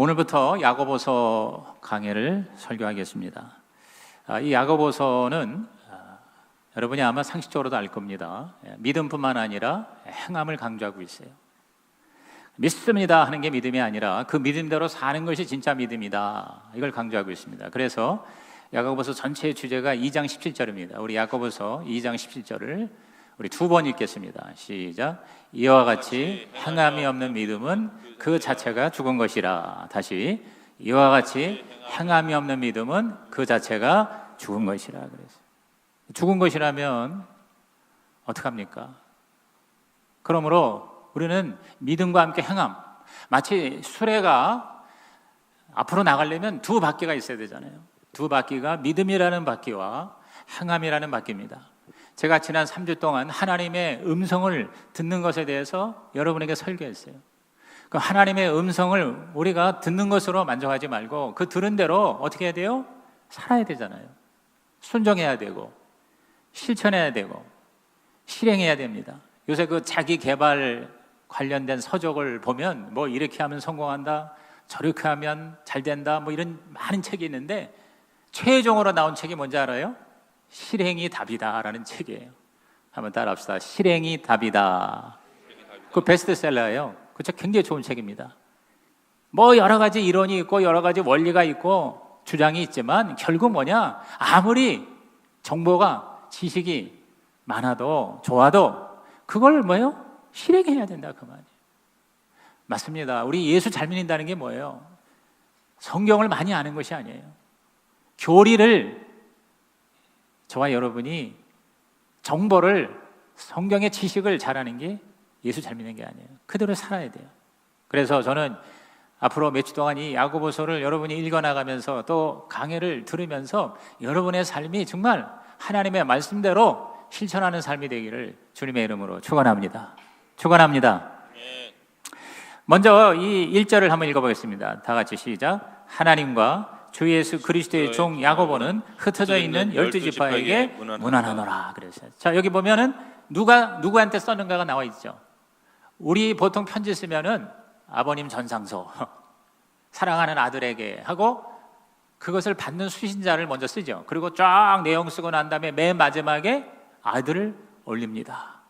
오늘부터 야고보서 강해를 설교하겠습니다. 이 야고보서는 여러분이 아마 상식적으로도 알 겁니다. 믿음뿐만 아니라 행함을 강조하고 있어요. 믿습니다 하는 게 믿음이 아니라 그 믿음대로 사는 것이 진짜 믿음이다, 이걸 강조하고 있습니다. 그래서 야고보서 전체의 주제가 2장 17절입니다. 우리 야고보서 2장 17절을 우리 두 번 읽겠습니다. 시작. 이와 같이 행함이 없는 믿음은 그 자체가 죽은 것이라. 다시. 이와 같이 행함이 없는 믿음은 그 자체가 죽은 것이라. 그래서 죽은 것이라면 어떡합니까? 그러므로 우리는 믿음과 함께 행함, 마치 수레가 앞으로 나가려면 두 바퀴가 있어야 되잖아요. 두 바퀴가 믿음이라는 바퀴와 행함이라는 바퀴입니다. 제가 지난 3주 동안 하나님의 음성을 듣는 것에 대해서 여러분에게 설교했어요. 그 하나님의 음성을 우리가 듣는 것으로 만족하지 말고 그 들은 대로 어떻게 해야 돼요? 살아야 되잖아요. 순종해야 되고 실천해야 되고 실행해야 됩니다. 요새 그 자기 개발 관련된 서적을 보면 뭐 이렇게 하면 성공한다, 저렇게 하면 잘 된다, 뭐 이런 많은 책이 있는데 최종으로 나온 책이 뭔지 알아요? 실행이 답이다 라는 책이에요. 한번 따라합시다. 실행이 답이다. 그 베스트셀러예요. 그 책 굉장히 좋은 책입니다. 뭐 여러 가지 이론이 있고 여러 가지 원리가 있고 주장이 있지만 결국 뭐냐, 아무리 정보가 지식이 많아도 좋아도 그걸 뭐예요? 실행해야 된다, 그 말이에요. 맞습니다. 우리 예수 잘 믿는다는 게 뭐예요? 성경을 많이 아는 것이 아니에요. 교리를, 저와 여러분이 정보를, 성경의 지식을 잘하는 게 예수 잘 믿는 게 아니에요. 그대로 살아야 돼요. 그래서 저는 앞으로 몇 주 동안 이 야고보서를 여러분이 읽어나가면서 또 강해를 들으면서 여러분의 삶이 정말 하나님의 말씀대로 실천하는 삶이 되기를 주님의 이름으로 축원합니다. 축원합니다. 먼저 이 1절을 한번 읽어보겠습니다. 다 같이 시작. 하나님과 주 예수 그리스도의 종 야고보는 흩어져 있는 12지파에게 문안하노라 그랬어요. 자, 여기 보면은 누구한테 썼는가가 나와 있죠. 우리 보통 편지 쓰면은 아버님 전상소 사랑하는 아들에게 하고 그것을 받는 수신자를 먼저 쓰죠. 그리고 쫙 내용 쓰고 난 다음에 맨 마지막에 아들을 올립니다.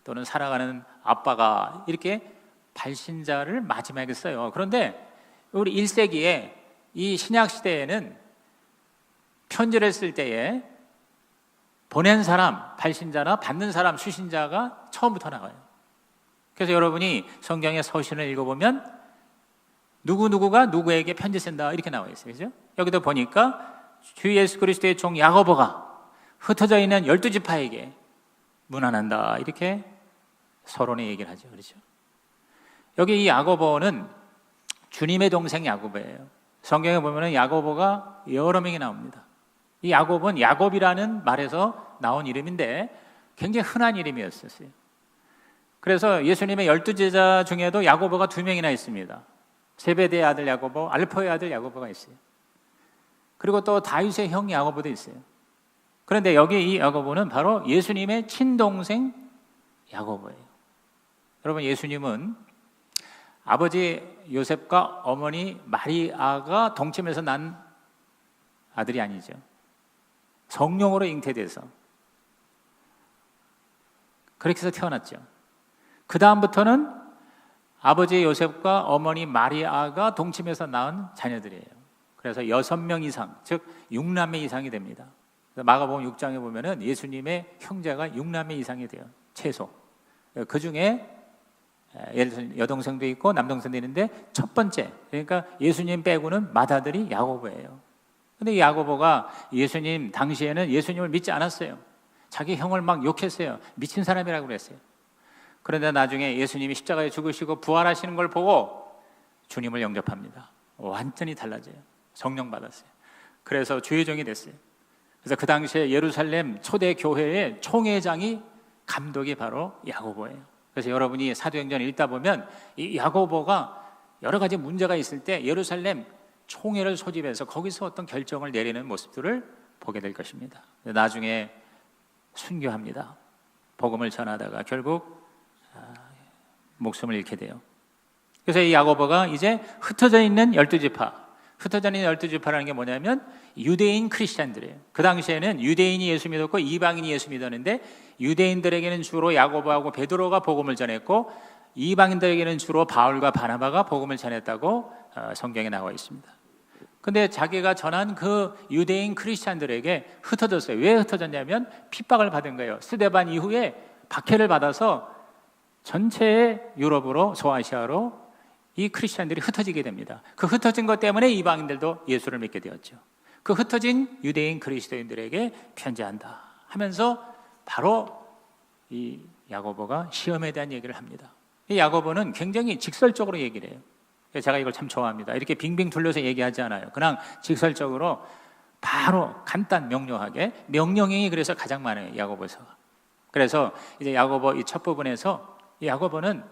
또는 사랑하는 아빠가, 이렇게 발신자를 마지막에 써요. 그런데 우리 1세기에 이 신약 시대에는 편지를 쓸 때에 보낸 사람, 발신자나 받는 사람, 수신자가 처음부터 나와요. 그래서 여러분이 성경의 서신을 읽어보면 누구누구가 누구에게 편지 쓴다 이렇게 나와 있어요. 그죠? 여기도 보니까 주 예수 그리스도의 종 야고보가 흩어져 있는 12지파에게 문안한다 이렇게 서론에 얘기를 하죠. 그렇죠? 여기 이 야고보는 주님의 동생 야고보예요. 성경에 보면 야고보가 여러 명이 나옵니다. 이 야곱은 야곱이라는 말에서 나온 이름인데 굉장히 흔한 이름이었어요. 그래서 예수님의 12제자 중에도 야고보가 2명이나 있습니다. 세베대의 아들 야고보, 알포의 아들 야고보가 있어요. 그리고 또 다윗의 형 야고보도 있어요. 그런데 여기 이 야고보는 바로 예수님의 친동생 야고보예요. 여러분, 예수님은 아버지 요셉과 어머니 마리아가 동침해서 난 아들이 아니죠. 성령으로 잉태돼서 그렇게 해서 태어났죠. 그 다음부터는 아버지 요셉과 어머니 마리아가 동침해서 낳은 자녀들이에요. 그래서 6명 이상, 즉 6남매 이상이 됩니다. 마가복음 6장에 보면은 예수님의 형제가 6남매 이상이 돼요. 최소. 그 중에 예를 들어 여동생도 있고 남동생도 있는데 첫 번째, 그러니까 예수님 빼고는 맏아들이 야고보예요. 근데 이 야고보가 예수님 당시에는 예수님을 믿지 않았어요. 자기 형을 막 욕했어요. 미친 사람이라고 그랬어요. 그런데 나중에 예수님이 십자가에 죽으시고 부활하시는 걸 보고 주님을 영접합니다. 완전히 달라져요. 성령 받았어요. 그래서 주의 종이 됐어요. 그래서 그 당시에 예루살렘 초대 교회의 총회장이 감독이 바로 야고보예요. 그래서 여러분이 사도행전 읽다 보면 이 야고보가 여러 가지 문제가 있을 때 예루살렘 총회를 소집해서 거기서 어떤 결정을 내리는 모습들을 보게 될 것입니다. 나중에 순교합니다. 복음을 전하다가 결국 목숨을 잃게 돼요. 그래서 이 야고보가 이제 흩어져 있는 12지파, 흩어져 있는 12지파라는 게 뭐냐면 유대인 크리스찬들이에요. 그 당시에는 유대인이 예수 믿었고 이방인이 예수 믿었는데, 유대인들에게는 주로 야고보하고 베드로가 복음을 전했고 이방인들에게는 주로 바울과 바나바가 복음을 전했다고 성경에 나와 있습니다. 근데 자기가 전한 그 유대인 크리스찬들에게 흩어졌어요. 왜 흩어졌냐면 핍박을 받은 거예요. 스데반 이후에 박해를 받아서 전체 유럽으로, 소아시아로 이 크리스찬들이 흩어지게 됩니다. 그 흩어진 것 때문에 이방인들도 예수를 믿게 되었죠. 그 흩어진 유대인 그리스도인들에게 편지한다 하면서 바로 이 야고보가 시험에 대한 얘기를 합니다. 이 야고보는 굉장히 직설적으로 얘기를 해요. 제가 이걸 참 좋아합니다. 이렇게 빙빙 둘러서 얘기하지 않아요. 그냥 직설적으로 바로 간단 명료하게, 명령형이 그래서 가장 많아요, 야고보서가. 그래서 이제 야고보 이 첫 부분에서 이 야고보는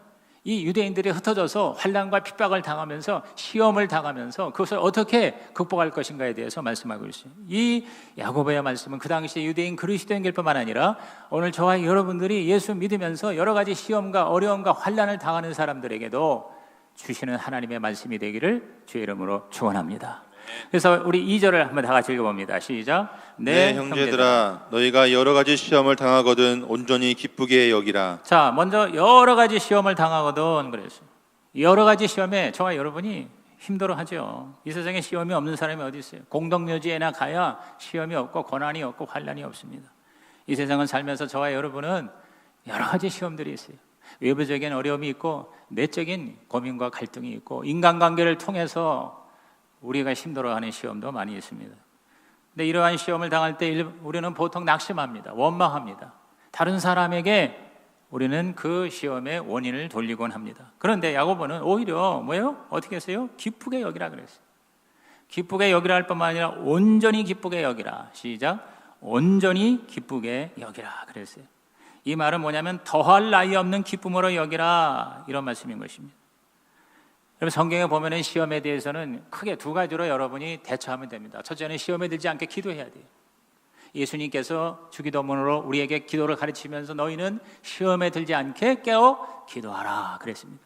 이 유대인들이 흩어져서 환난과 핍박을 당하면서 시험을 당하면서 그것을 어떻게 극복할 것인가에 대해서 말씀하고 있어요. 이 야고보의 말씀은 그 당시 유대인 그리스도인들 뿐만 아니라 오늘 저와 여러분들이 예수 믿으면서 여러 가지 시험과 어려움과 환난을 당하는 사람들에게도 주시는 하나님의 말씀이 되기를 주의 이름으로 축원합니다. 그래서 우리 2절을 한번 다 같이 읽어봅니다. 시작. 네, 형제들아, 너희가 여러 가지 시험을 당하거든 온전히 기쁘게 여기라. 자, 먼저 여러 가지 시험을 당하거든 그랬어요. 여러 가지 시험에 저와 여러분이 힘들어하죠. 이 세상에 시험이 없는 사람이 어디 있어요? 공동묘지에나 가야 시험이 없고 고난이 없고 환난이 없습니다. 이 세상은 살면서 저와 여러분은 여러 가지 시험들이 있어요. 외부적인 어려움이 있고 내적인 고민과 갈등이 있고 인간관계를 통해서 우리가 힘들어하는 시험도 많이 있습니다. 근데 이러한 시험을 당할 때 우리는 보통 낙심합니다. 원망합니다. 다른 사람에게 우리는 그 시험의 원인을 돌리곤 합니다. 그런데 야고보는 오히려 뭐예요? 어떻게 했어요? 기쁘게 여기라 그랬어요. 기쁘게 여기라 할 뿐만 아니라 온전히 기쁘게 여기라. 시작. 온전히 기쁘게 여기라 그랬어요. 이 말은 뭐냐면 더할 나위 없는 기쁨으로 여기라, 이런 말씀인 것입니다. 여러분, 성경에 보면은 시험에 대해서는 크게 두 가지로 여러분이 대처하면 됩니다. 첫째는 시험에 들지 않게 기도해야 돼요. 예수님께서 주기도문으로 우리에게 기도를 가르치면서 너희는 시험에 들지 않게 깨어 기도하라 그랬습니다.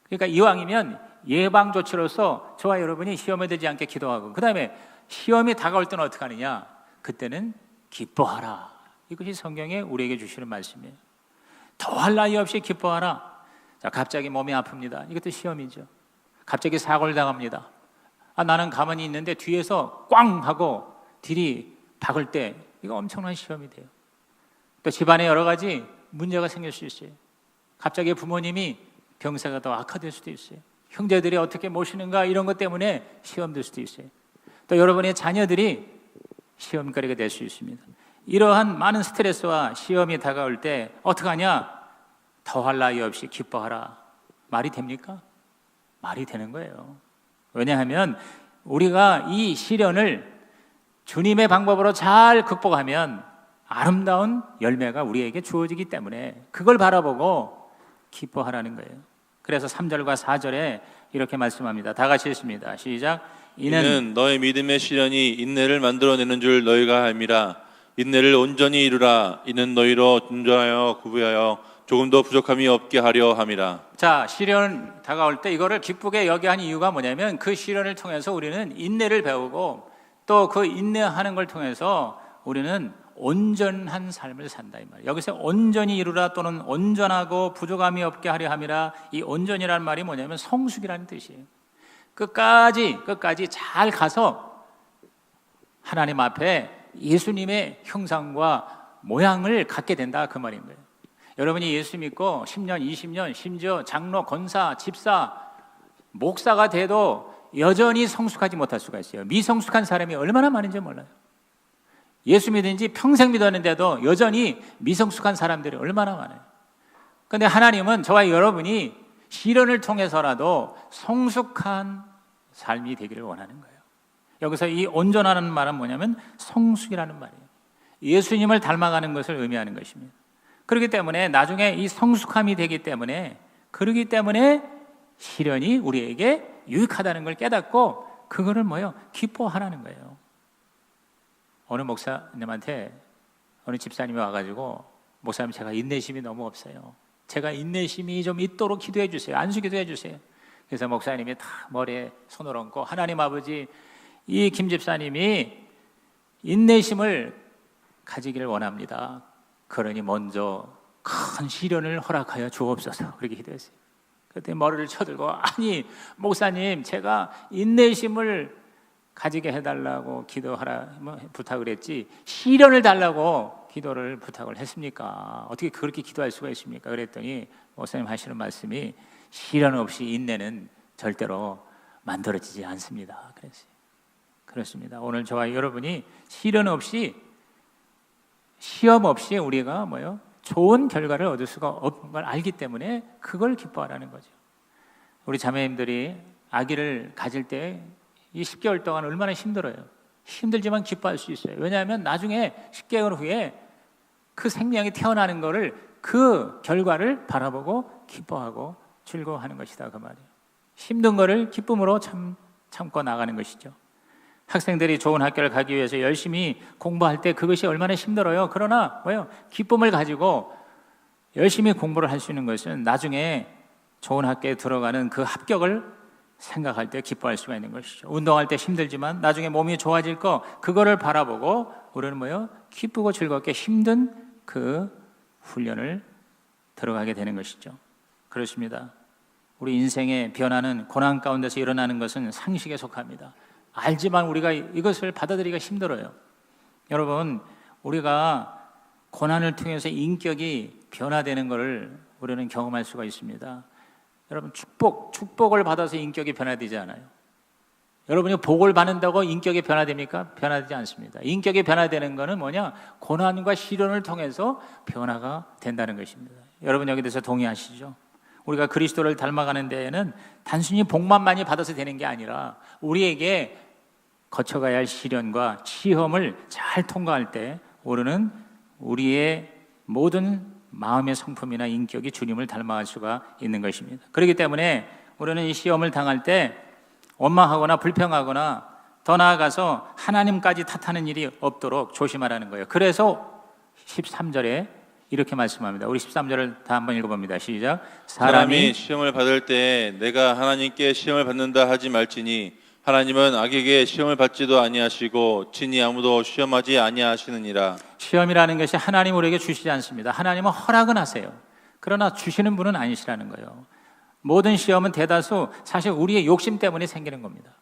그러니까 이왕이면 예방 조치로서 저와 여러분이 시험에 들지 않게 기도하고, 그 다음에 시험이 다가올 때는 어떻게 하느냐? 그때는 기뻐하라. 이것이 성경에 우리에게 주시는 말씀이에요. 더할 나위 없이 기뻐하라. 자, 갑자기 몸이 아픕니다. 이것도 시험이죠. 갑자기 사고를 당합니다. 나는 가만히 있는데 뒤에서 꽝 하고 딜이 박을 때 이거 엄청난 시험이 돼요. 또 집안에 여러 가지 문제가 생길 수 있어요. 갑자기 부모님이 병세가 더 악화될 수도 있어요. 형제들이 어떻게 모시는가 이런 것 때문에 시험될 수도 있어요. 또 여러분의 자녀들이 시험거리가 될 수 있습니다. 이러한 많은 스트레스와 시험이 다가올 때 어떡하냐? 더할 나위 없이 기뻐하라. 말이 됩니까? 말이 되는 거예요. 왜냐하면 우리가 이 시련을 주님의 방법으로 잘 극복하면 아름다운 열매가 우리에게 주어지기 때문에 그걸 바라보고 기뻐하라는 거예요. 그래서 3절과 4절에 이렇게 말씀합니다. 다 같이 읽습니다. 시작. 이는 너의 믿음의 시련이 인내를 만들어내는 줄 너희가 알미라. 인내를 온전히 이루라. 이는 너희로 온전하여 구부하여 조금도 부족함이 없게 하려 함이라. 자, 시련 다가올 때 이거를 기쁘게 여겨 하는 이유가 뭐냐면 그 시련을 통해서 우리는 인내를 배우고 또 그 인내하는 걸 통해서 우리는 온전한 삶을 산다 이 말이에요. 여기서 온전히 이루라 또는 온전하고 부족함이 없게 하려 함이라, 이 온전이라는 말이 뭐냐면 성숙이라는 뜻이에요. 끝까지 잘 가서 하나님 앞에 예수님의 형상과 모양을 갖게 된다 그 말인 거예요. 여러분이 예수 믿고 10년, 20년, 심지어 장로, 권사, 집사, 목사가 돼도 여전히 성숙하지 못할 수가 있어요. 미성숙한 사람이 얼마나 많은지 몰라요. 예수 믿은 지 평생 믿었는데도 여전히 미성숙한 사람들이 얼마나 많아요. 그런데 하나님은 저와 여러분이 시련을 통해서라도 성숙한 삶이 되기를 원하는 거예요. 여기서 이 온전하는 말은 뭐냐면 성숙이라는 말이에요. 예수님을 닮아가는 것을 의미하는 것입니다. 그렇기 때문에 나중에 이 성숙함이 되기 때문에, 그러기 때문에 시련이 우리에게 유익하다는 걸 깨닫고 그거를 기뻐하라는 거예요. 어느 목사님한테 어느 집사님이 와가지고, 목사님 제가 인내심이 너무 없어요. 제가 인내심이 좀 있도록 기도해 주세요. 안수 기도해 주세요. 그래서 목사님이 다 머리에 손을 얹고 하나님 아버지, 이 김 집사님이 인내심을 가지기를 원합니다. 그러니 먼저 큰 시련을 허락하여 주옵소서. 그렇게 기도했어요. 그때 머리를 쳐들고, 아니 목사님, 제가 인내심을 가지게 해달라고 기도하라 부탁을 했지 시련을 달라고 기도를 부탁을 했습니까? 어떻게 그렇게 기도할 수가 있습니까? 그랬더니 목사님 하시는 말씀이 시련 없이 인내는 절대로 만들어지지 않습니다. 그랬어요. 그렇습니다. 오늘 저와 여러분이 시련 없이, 시험 없이 우리가 좋은 결과를 얻을 수가 없는 걸 알기 때문에 그걸 기뻐하라는 거죠. 우리 자매님들이 아기를 가질 때 이 10개월 동안 얼마나 힘들어요. 힘들지만 기뻐할 수 있어요. 왜냐하면 나중에 10개월 후에 그 생명이 태어나는 거를, 그 결과를 바라보고 기뻐하고 즐거워하는 것이다, 그 말이에요. 힘든 거를 기쁨으로 참고 나가는 것이죠. 학생들이 좋은 학교를 가기 위해서 열심히 공부할 때 그것이 얼마나 힘들어요. 그러나 기쁨을 가지고 열심히 공부를 할 수 있는 것은 나중에 좋은 학교에 들어가는 그 합격을 생각할 때 기뻐할 수가 있는 것이죠. 운동할 때 힘들지만 나중에 몸이 좋아질 거, 그거를 바라보고 우리는 기쁘고 즐겁게 힘든 그 훈련을 들어가게 되는 것이죠. 그렇습니다. 우리 인생의 변화는 고난 가운데서 일어나는 것은 상식에 속합니다. 알지만 우리가 이것을 받아들이기가 힘들어요. 여러분, 우리가 고난을 통해서 인격이 변화되는 것을 우리는 경험할 수가 있습니다. 여러분, 축복을 받아서 인격이 변화되지 않아요. 여러분이 복을 받는다고 인격이 변화됩니까? 변화되지 않습니다. 인격이 변화되는 것은 고난과 시련을 통해서 변화가 된다는 것입니다. 여러분, 여기 대해서 동의하시죠? 우리가 그리스도를 닮아가는 데에는 단순히 복만 많이 받아서 되는 게 아니라 우리에게 거쳐가야 할 시련과 시험을 잘 통과할 때 우리는 우리의 모든 마음의 성품이나 인격이 주님을 닮아갈 수가 있는 것입니다. 그렇기 때문에 우리는 이 시험을 당할 때 원망하거나 불평하거나 더 나아가서 하나님까지 탓하는 일이 없도록 조심하라는 거예요. 그래서 13절에 이렇게 말씀합니다. 우리 13절을 다 한번 읽어봅니다. 시작. 사람이 시험을 받을 때 내가 하나님께 시험을 받는다 하지 말지니 하나님은 악에게 시험을 받지도 아니하시고 친히 아무도 시험하지 아니하시느니라. 시험이라는 것이 하나님 우리에게 주시지 않습니다. 하나님은 허락은 하세요. 그러나 주시는 분은 아니시라는 거예요. 모든 시험은 대다수 사실 우리의 욕심 때문에 생기는 겁니다.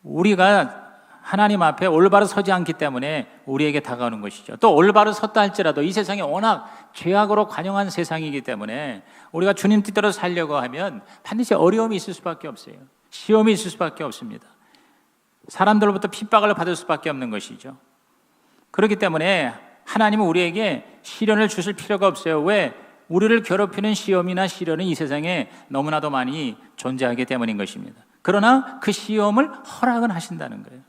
우리가 하나님 앞에 올바로 서지 않기 때문에 우리에게 다가오는 것이죠. 또 올바로 섰다 할지라도 이 세상이 워낙 죄악으로 관영한 세상이기 때문에 우리가 주님 뜻대로 살려고 하면 반드시 어려움이 있을 수밖에 없어요. 시험이 있을 수밖에 없습니다. 사람들로부터 핍박을 받을 수밖에 없는 것이죠. 그렇기 때문에 하나님은 우리에게 시련을 주실 필요가 없어요. 왜? 우리를 괴롭히는 시험이나 시련은 이 세상에 너무나도 많이 존재하기 때문인 것입니다. 그러나 그 시험을 허락은 하신다는 거예요.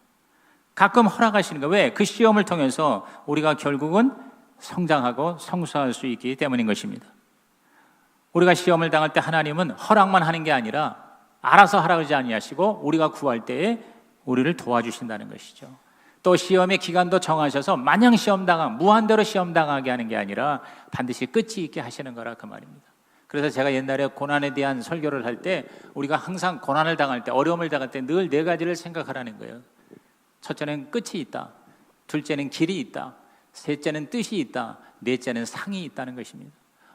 가끔 허락하시는 거예요. 왜? 그 시험을 통해서 우리가 결국은 성장하고 성수할 수 있기 때문인 것입니다. 우리가 시험을 당할 때 하나님은 허락만 하는 게 아니라 알아서 하라지 아니하시고 우리가 구할 때에 우리를 도와주신다는 것이죠. 또 시험의 기간도 정하셔서 마냥 무한대로 시험당하게 하는 게 아니라 반드시 끝이 있게 하시는 거라 그 말입니다. 그래서 제가 옛날에 고난에 대한 설교를 할 때 우리가 항상 고난을 당할 때, 어려움을 당할 때 늘 4가지를 생각하라는 거예요. 첫째는 끝이 있다, 둘째는 길이 있다, 셋째는 뜻이 있다, 넷째는 상이 있다는 것입니다.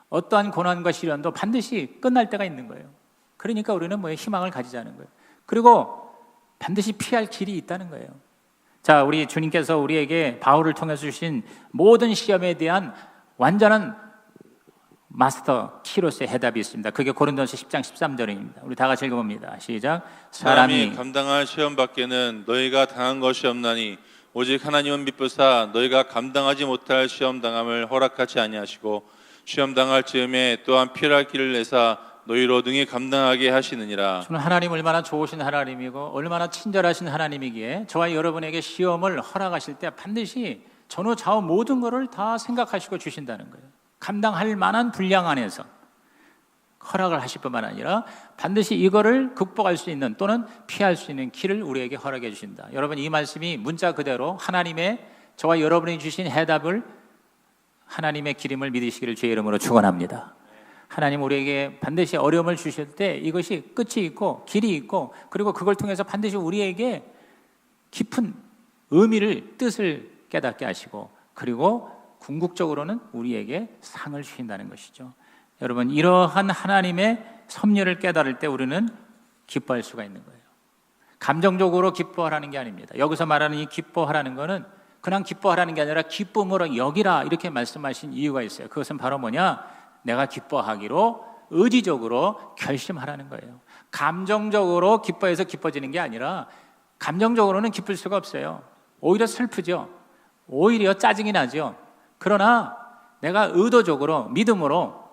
어떠한 고난과 시련도 반드시 끝날 때가 있는 거예요. 그러니까 우리는 희망을 가지자는 거예요. 그리고 반드시 피할 길이 있다는 거예요. 자, 우리 주님께서 우리에게 바울을 통해서 주신 모든 시험에 대한 완전한 마스터 키로스의 해답이 있습니다. 그게 고린도서 10장 13절입니다. 우리 다 같이 읽어봅니다. 시작. 사람이 감당할 시험 밖에는 너희가 당한 것이 없나니 오직 하나님은 미쁘사 너희가 감당하지 못할 시험 당함을 허락하지 아니하시고 시험 당할 즈음에 또한 피할 길을 내사 너희로 능히 감당하게 하시느니라. 저는 하나님 얼마나 좋으신 하나님이고 얼마나 친절하신 하나님이기에 저와 여러분에게 시험을 허락하실 때 반드시 전후 좌우 모든 것을 다 생각하시고 주신다는 거예요. 감당할 만한 분량 안에서 허락을 하실 뿐만 아니라 반드시 이거를 극복할 수 있는 또는 피할 수 있는 길을 우리에게 허락해 주신다. 여러분, 이 말씀이 문자 그대로 하나님의 저와 여러분이 주신 해답을, 하나님의 기림을 믿으시기를 주의 이름으로 축원합니다. 하나님 우리에게 반드시 어려움을 주실 때 이것이 끝이 있고 길이 있고 그리고 그걸 통해서 반드시 우리에게 깊은 의미를, 뜻을 깨닫게 하시고 그리고 궁극적으로는 우리에게 상을 주신다는 것이죠. 여러분, 이러한 하나님의 섭리를 깨달을 때 우리는 기뻐할 수가 있는 거예요. 감정적으로 기뻐하라는 게 아닙니다. 여기서 말하는 이 기뻐하라는 거는 그냥 기뻐하라는 게 아니라 기쁨으로 여기라 이렇게 말씀하신 이유가 있어요. 그것은 바로 뭐냐? 내가 기뻐하기로 의지적으로 결심하라는 거예요. 감정적으로 기뻐해서 기뻐지는 게 아니라 감정적으로는 기쁠 수가 없어요. 오히려 슬프죠. 오히려 짜증이 나죠. 그러나 내가 의도적으로 믿음으로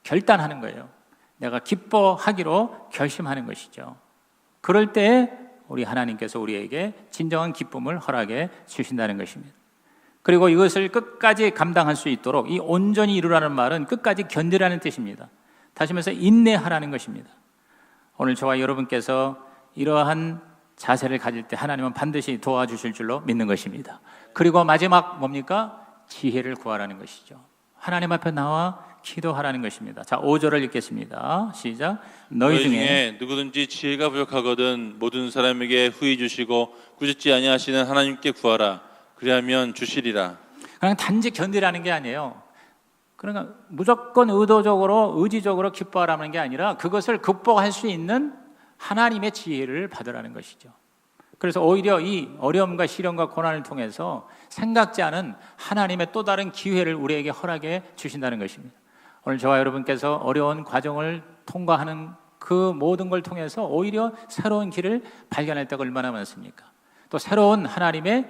결단하는 거예요. 내가 기뻐하기로 결심하는 것이죠. 그럴 때 우리 하나님께서 우리에게 진정한 기쁨을 허락해 주신다는 것입니다. 그리고 이것을 끝까지 감당할 수 있도록 이 온전히 이루라는 말은 끝까지 견디라는 뜻입니다. 다시 말해서 인내하라는 것입니다. 오늘 저와 여러분께서 이러한 자세를 가질 때 하나님은 반드시 도와주실 줄로 믿는 것입니다. 그리고 마지막 뭡니까? 지혜를 구하라는 것이죠. 하나님 앞에 나와 기도하라는 것입니다. 자, 5절을 읽겠습니다. 시작. 너희 중에 누구든지 지혜가 부족하거든 모든 사람에게 후히 주시고 꾸짖지 아니하시는 하나님께 구하라. 그리하면 주시리라. 그냥 단지 견디라는 게 아니에요. 그러니까 무조건 의도적으로 의지적으로 기뻐하라는 게 아니라 그것을 극복할 수 있는 하나님의 지혜를 받으라는 것이죠. 그래서 오히려 이 어려움과 시련과 고난을 통해서 생각지 않은 하나님의 또 다른 기회를 우리에게 허락해 주신다는 것입니다. 오늘 저와 여러분께서 어려운 과정을 통과하는 그 모든 걸 통해서 오히려 새로운 길을 발견할 때가 얼마나 많습니까? 또 새로운 하나님의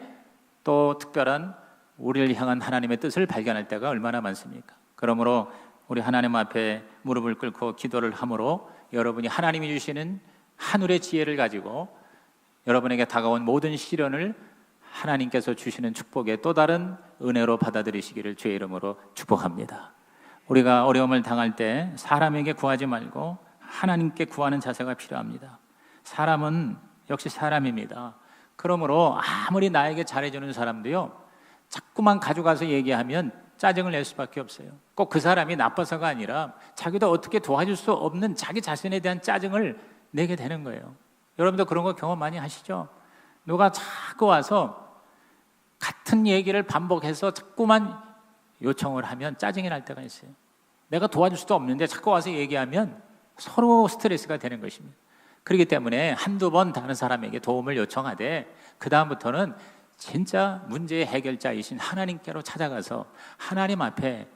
또 특별한 우리를 향한 하나님의 뜻을 발견할 때가 얼마나 많습니까? 그러므로 우리 하나님 앞에 무릎을 꿇고 기도를 함으로 여러분이 하나님이 주시는 하늘의 지혜를 가지고 여러분에게 다가온 모든 시련을 하나님께서 주시는 축복의 또 다른 은혜로 받아들이시기를 주의 이름으로 축복합니다. 우리가 어려움을 당할 때 사람에게 구하지 말고 하나님께 구하는 자세가 필요합니다. 사람은 역시 사람입니다. 그러므로 아무리 나에게 잘해주는 사람도요, 자꾸만 가져가서 얘기하면 짜증을 낼 수밖에 없어요. 꼭 그 사람이 나빠서가 아니라 자기도 어떻게 도와줄 수 없는 자기 자신에 대한 짜증을 내게 되는 거예요. 여러분도 그런 거 경험 많이 하시죠? 누가 자꾸 와서 같은 얘기를 반복해서 자꾸만 요청을 하면 짜증이 날 때가 있어요. 내가 도와줄 수도 없는데 자꾸 와서 얘기하면 서로 스트레스가 되는 것입니다. 그렇기 때문에 한두 번 다른 사람에게 도움을 요청하되 그 다음부터는 진짜 문제의 해결자이신 하나님께로 찾아가서 하나님 앞에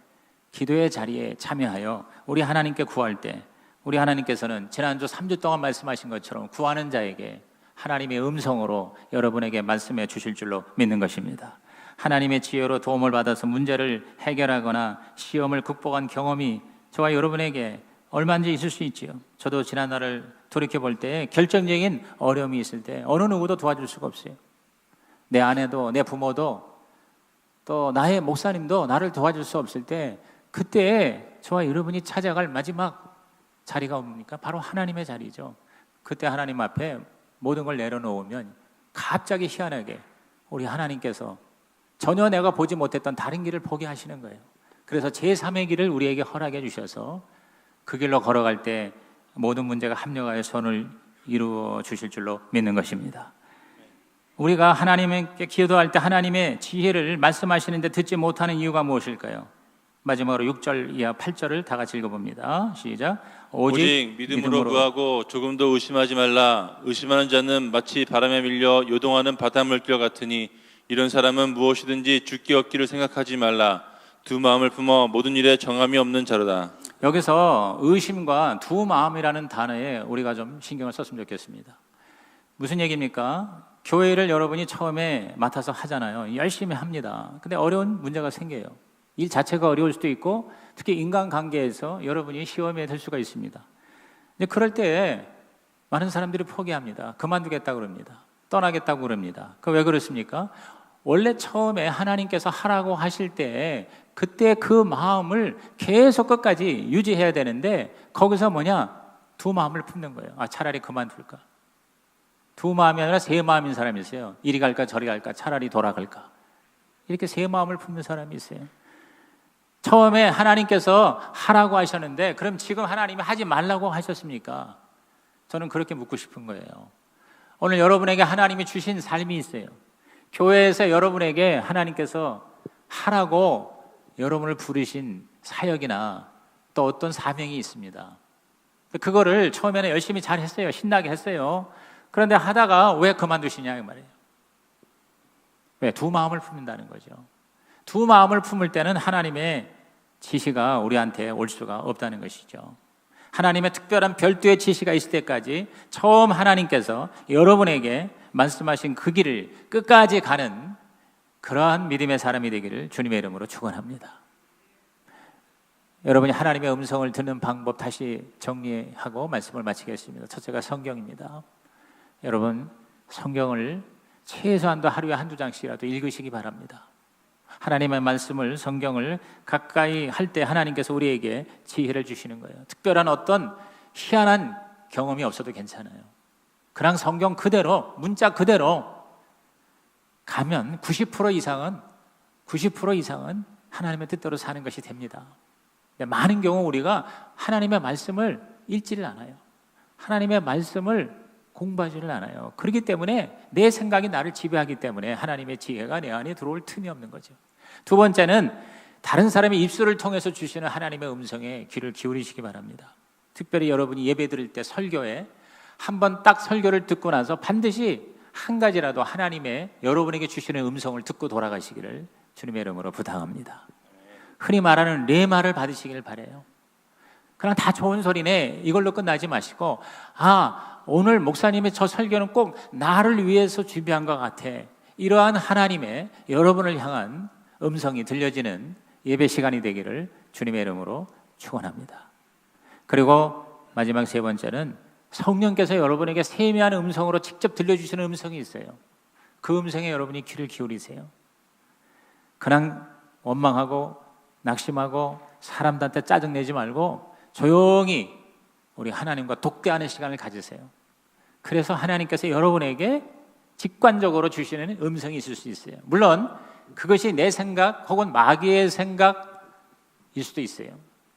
기도의 자리에 참여하여 우리 하나님께 구할 때 우리 하나님께서는 지난주 3주 동안 말씀하신 것처럼 구하는 자에게 하나님의 음성으로 여러분에게 말씀해 주실 줄로 믿는 것입니다. 하나님의 지혜로 도움을 받아서 문제를 해결하거나 시험을 극복한 경험이 저와 여러분에게 얼마든지 있을 수 있지요. 저도 지난날을 돌이켜볼 때 결정적인 어려움이 있을 때 어느 누구도 도와줄 수가 없어요. 내 아내도 내 부모도 또 나의 목사님도 나를 도와줄 수 없을 때 그때 저와 여러분이 찾아갈 마지막 자리가 뭡니까? 바로 하나님의 자리죠. 그때 하나님 앞에 모든 걸 내려놓으면 갑자기 희한하게 우리 하나님께서 전혀 내가 보지 못했던 다른 길을 보게 하시는 거예요. 그래서 제3의 길을 우리에게 허락해 주셔서 그 길로 걸어갈 때 모든 문제가 합력하여 선을 이루어 주실 줄로 믿는 것입니다. 우리가 하나님께 기도할 때 하나님의 지혜를 말씀하시는데 듣지 못하는 이유가 무엇일까요? 마지막으로 6절 이하 8절을 다 같이 읽어봅니다. 시작. 오직 믿음으로 구하고 조금도 의심하지 말라. 의심하는 자는 마치 바람에 밀려 요동하는 바닷물결 같으니 이런 사람은 무엇이든지 줄게 얻기를 생각하지 말라. 두 마음을 품어 모든 일에 정함이 없는 자로다. 여기서 의심과 두 마음이라는 단어에 우리가 좀 신경을 썼으면 좋겠습니다. 무슨 얘기입니까? 교회를 여러분이 처음에 맡아서 하잖아요. 열심히 합니다. 근데 어려운 문제가 생겨요. 일 자체가 어려울 수도 있고 특히 인간관계에서 여러분이 시험에 들 수가 있습니다. 근데 그럴 때 많은 사람들이 포기합니다. 그만두겠다고 그럽니다. 떠나겠다고 그럽니다. 그 왜 그렇습니까? 원래 처음에 하나님께서 하라고 하실 때 그때 그 마음을 계속 끝까지 유지해야 되는데 거기서 뭐냐? 두 마음을 품는 거예요. 아, 차라리 그만둘까? 두 마음이 아니라 세 마음인 사람이 있어요. 이리 갈까 저리 갈까 차라리 돌아갈까? 이렇게 세 마음을 품는 사람이 있어요. 처음에 하나님께서 하라고 하셨는데 그럼 지금 하나님이 하지 말라고 하셨습니까? 저는 그렇게 묻고 싶은 거예요. 오늘 여러분에게 하나님이 주신 삶이 있어요. 교회에서 여러분에게 하나님께서 하라고 여러분을 부르신 사역이나 또 어떤 사명이 있습니다. 그거를 처음에는 열심히 잘 했어요. 신나게 했어요. 그런데 하다가 왜 그만두시냐 이 말이에요. 왜? 두 마음을 품는다는 거죠. 두 마음을 품을 때는 하나님의 지시가 우리한테 올 수가 없다는 것이죠. 하나님의 특별한 별도의 지시가 있을 때까지 처음 하나님께서 여러분에게 말씀하신 그 길을 끝까지 가는 그러한 믿음의 사람이 되기를 주님의 이름으로 축원합니다. 여러분이 하나님의 음성을 듣는 방법 다시 정리하고 말씀을 마치겠습니다. 첫째가 성경입니다. 여러분 성경을 최소한도 하루에 한두 장씩이라도 읽으시기 바랍니다. 하나님의 말씀을 성경을 가까이 할 때 하나님께서 우리에게 지혜를 주시는 거예요. 특별한 어떤 희한한 경험이 없어도 괜찮아요. 그냥 성경 그대로 문자 그대로 가면 90% 이상은 하나님의 뜻대로 사는 것이 됩니다. 많은 경우 우리가 하나님의 말씀을 읽지를 않아요. 하나님의 말씀을 공부하지를 않아요. 그렇기 때문에 내 생각이 나를 지배하기 때문에 하나님의 지혜가 내 안에 들어올 틈이 없는 거죠. 두 번째는 다른 사람의 입술을 통해서 주시는 하나님의 음성에 귀를 기울이시기 바랍니다. 특별히 여러분이 예배 드릴 때 설교에 한번 딱 설교를 듣고 나서 반드시 한 가지라도 하나님의 여러분에게 주시는 음성을 듣고 돌아가시기를 주님의 이름으로 부탁합니다. 흔히 말하는 레마를 받으시길 바라요. 그냥 다 좋은 소리네 이걸로 끝나지 마시고 오늘 목사님의 저 설교는 꼭 나를 위해서 준비한 것 같아. 이러한 하나님의 여러분을 향한 음성이 들려지는 예배 시간이 되기를 주님의 이름으로 축원합니다. 그리고 마지막 세 번째는 성령께서 여러분에게 세미한 음성으로 직접 들려주시는 음성이 있어요. 그 음성에 여러분이 귀를 기울이세요. 그냥 원망하고 낙심하고 사람들한테 짜증내지 말고 조용히 우리 하나님과 독대하는 시간을 가지세요. 그래서 하나님께서 여러분에게 직관적으로 주시는 음성이 있을 수 있어요. 물론 그것이 내 생각 혹은 마귀의 생각일 수도 있어요.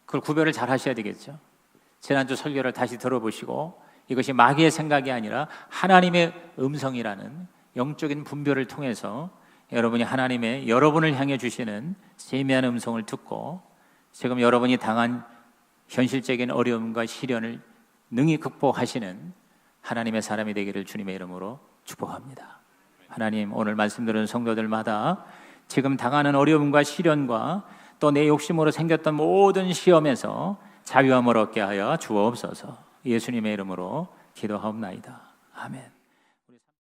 그걸 구별을 잘 하셔야 되겠죠. 지난주 설교를 다시 들어보시고 이것이 마귀의 생각이 아니라 하나님의 음성이라는 영적인 분별을 통해서 여러분이 하나님의 여러분을 향해 주시는 세미한 음성을 듣고 지금 여러분이 당한 현실적인 어려움과 시련을 능히 극복하시는 하나님의 사람이 되기를 주님의 이름으로 축복합니다. 하나님, 오늘 말씀 들은 성도들마다 지금 당하는 어려움과 시련과 또 내 욕심으로 생겼던 모든 시험에서 자유함을 얻게 하여 주옵소서. 예수님의 이름으로 기도하옵나이다. 아멘.